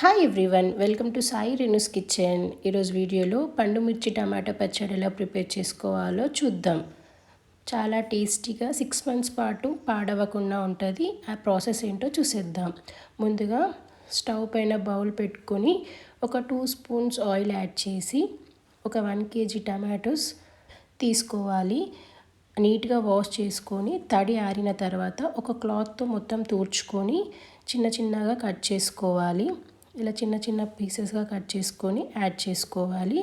Hi everyone, welcome to Sai Renu's kitchen. ఈరోజు వీడియోలో పండు మిర్చి టమాటా పచ్చడి ఎలా ప్రిపేర్ చేసుకోవాలో చూద్దాం. చాలా టేస్టీగా 6 మంత్స్ పాటు పాడవకుండా ఉంటుంది. ఆ ప్రాసెస్ ఏంటో చూసేద్దాం. ముందుగా స్టవ్ పైన బౌల్ పెట్టుకొని ఒక 2 స్పూన్స్ ఆయిల్ యాడ్ చేసి ఒక 1 kg టమాటోస్ తీసుకోవాలి. నీట్గా వాష్ చేసుకొని తడి ఆరిన తర్వాత ఒక క్లాత్తో మొత్తం తుడుచుకొని చిన్న చిన్నగా కట్ చేసుకోవాలి. ఇలా చిన్న చిన్న పీసెస్గా కట్ చేసుకొని యాడ్ చేసుకోవాలి.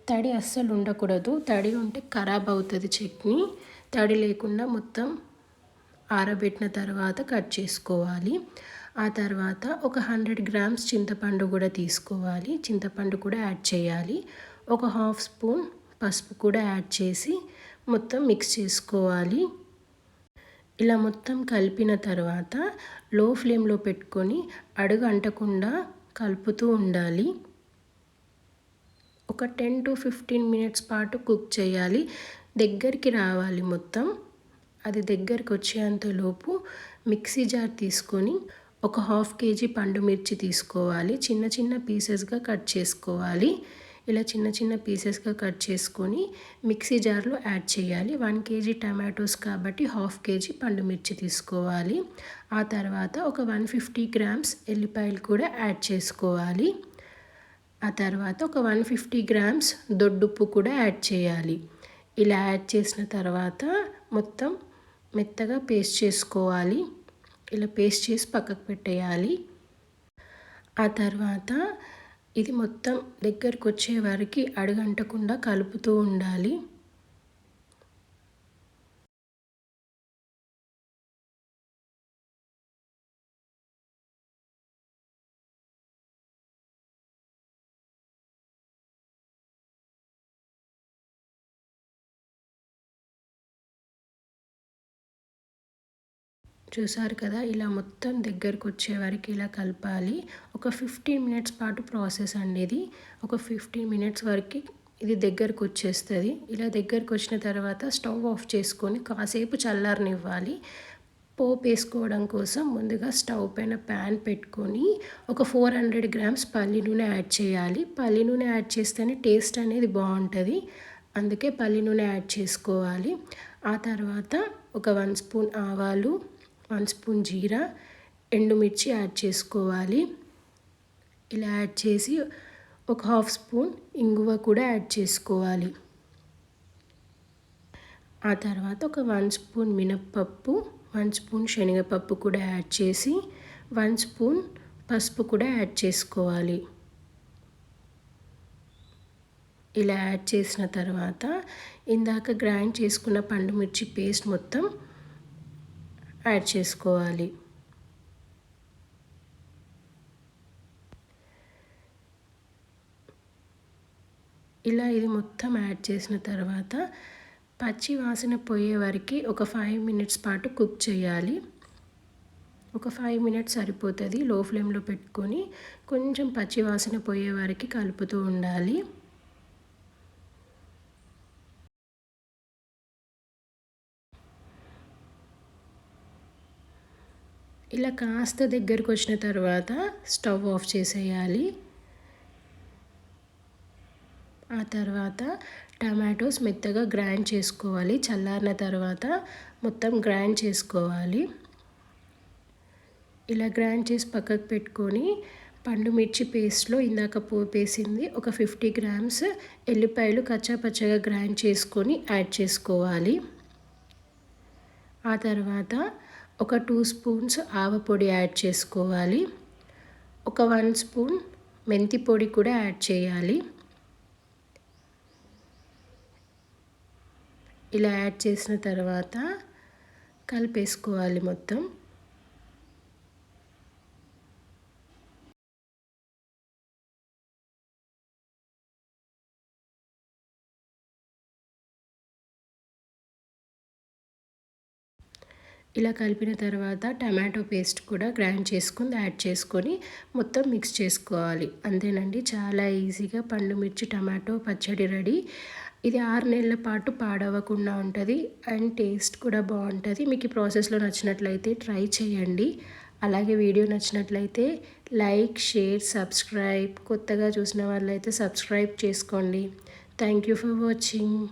తడి అస్సలు ఉండకూడదు. తడి ఉంటే ఖరాబ్ అవుతుంది చట్నీ. తడి లేకుండా మొత్తం ఆరబెట్టిన తర్వాత కట్ చేసుకోవాలి. ఆ తర్వాత ఒక 100 grams చింతపండు కూడా తీసుకోవాలి. చింతపండు కూడా యాడ్ చేయాలి. ఒక 1/2 స్పూన్ పసుపు కూడా యాడ్ చేసి మొత్తం మిక్స్ చేసుకోవాలి. ఇలా మొత్తం కలిపిన తర్వాత లో ఫ్లేమ్లో పెట్టుకొని అడుగు అంటకుండా కలుపుతూ ఉండాలి. ఒక 10 to 15 minutes పాటు కుక్ చేయాలి. దగ్గరికి రావాలి మొత్తం. అది దగ్గరికి వచ్చేంతలోపు మిక్సీ జార్ తీసుకొని ఒక 1/2 kg పండు మిర్చి తీసుకోవాలి. చిన్న చిన్న పీసెస్గా కట్ చేసుకోవాలి. ఇలా చిన్న చిన్న పీసెస్గా కట్ చేసుకొని మిక్సీ జార్లో యాడ్ చేయాలి. 1 kg టమాటోస్ కాబట్టి 1/2 kg పండు మిర్చి తీసుకోవాలి. ఆ తర్వాత ఒక 150 grams ఎల్లిపాయలు కూడా యాడ్ చేసుకోవాలి. ఆ తర్వాత ఒక 150 grams దొడ్డుప్పు కూడా యాడ్ చేయాలి. ఇలా యాడ్ చేసిన తర్వాత మొత్తం మెత్తగా పేస్ట్ చేసుకోవాలి. ఇలా పేస్ట్ చేసి పక్కకు పెట్టేయాలి. ఆ తర్వాత ఇది మొత్తం దగ్గరకు వచ్చే వరకు అడుగంటకుండా కలుపుతూ ఉండాలి. చూసారు కదా, ఇలా మొత్తం దగ్గరకు వచ్చే వరకు ఇలా కలపాలి. ఒక 15 minutes పాటు ప్రాసెస్ అండి ఇది. ఒక 15 minutes వరకు ఇది దగ్గరకు వచ్చేస్తుంది. ఇలా దగ్గరకు వచ్చిన తర్వాత స్టవ్ ఆఫ్ చేసుకొని కాసేపు చల్లారనివ్వాలి. పోపు వేసుకోవడం కోసం ముందుగా స్టవ్ పైన ప్యాన్ పెట్టుకొని ఒక 400 grams పల్లి నూనె యాడ్ చేయాలి. పల్లి నూనె యాడ్ చేస్తేనే టేస్ట్ అనేది బాగుంటుంది. అందుకే పల్లి నూనె యాడ్ చేసుకోవాలి. ఆ తర్వాత ఒక 1 స్పూన్ ఆవాలు, 1 స్పూన్ జీరా, ఎండుమిర్చి యాడ్ చేసుకోవాలి. ఇలా యాడ్ చేసి ఒక 1/2 స్పూన్ ఇంగువ కూడా యాడ్ చేసుకోవాలి. ఆ తర్వాత ఒక 1 స్పూన్ మినప్పప్పు, 1 స్పూన్ శనగపప్పు కూడా యాడ్ చేసి 1 స్పూన్ పసుపు కూడా యాడ్ చేసుకోవాలి. ఇలా యాడ్ చేసిన తర్వాత ఇందాక గ్రైండ్ చేసుకున్న పండు మిర్చి పేస్ట్ మొత్తం యాడ్ చేసుకోవాలి. ఇలా ఇది మొత్తం యాడ్ చేసిన తర్వాత పచ్చి వాసన పోయే వరకు ఒక 5 minutes పాటు కుక్ చేయాలి. ఒక 5 minutes సరిపోతుంది. లో ఫ్లేమ్లో పెట్టుకొని కొంచెం పచ్చి వాసన పోయే వరకు కలుపుతూ ఉండాలి. ఇలా కాస్త దగ్గరకు వచ్చిన తర్వాత స్టవ్ ఆఫ్ చేసేయాలి. ఆ తర్వాత టమాటోస్ మెత్తగా గ్రైండ్ చేసుకోవాలి. చల్లారిన తర్వాత మొత్తం గ్రైండ్ చేసుకోవాలి. ఇలా గ్రైండ్ చేసి పక్కకు పెట్టుకొని పండు మిర్చి పేస్ట్లో ఇందాక పోపేసింది ఒక 50 grams ఎల్లిపాయలు కచ్చాపచ్చగా గ్రైండ్ చేసుకొని యాడ్ చేసుకోవాలి. ఆ తర్వాత ఒక 2 స్పూన్స్ ఆవపొడి యాడ్ చేసుకోవాలి. ఒక 1 స్పూన్ మెంతి పొడి కూడా యాడ్ చేయాలి. ఇలా యాడ్ చేసిన తర్వాత కలిపేసుకోవాలి మొత్తం. ఇలా కలిపిన తర్వాత టమాటో పేస్ట్ కూడా గ్రైండ్ చేసుకొని యాడ్ చేసుకొని మొత్తం మిక్స్ చేసుకోవాలి. అంతేనండి, చాలా ఈజీగా పండు మిర్చి టమాటో పచ్చడి రెడీ. ఇది 6 నెలల పాటు పాడవకుండా ఉంటుంది అండ్ టేస్ట్ కూడా బాగుంటుంది. మీకు ఈ ప్రాసెస్లో నచ్చినట్లయితే ట్రై చేయండి. అలాగే వీడియో నచ్చినట్లయితే లైక్, షేర్, సబ్స్క్రైబ్. కొత్తగా చూసిన వాళ్ళైతే సబ్స్క్రైబ్ చేసుకోండి. Thank you for watching.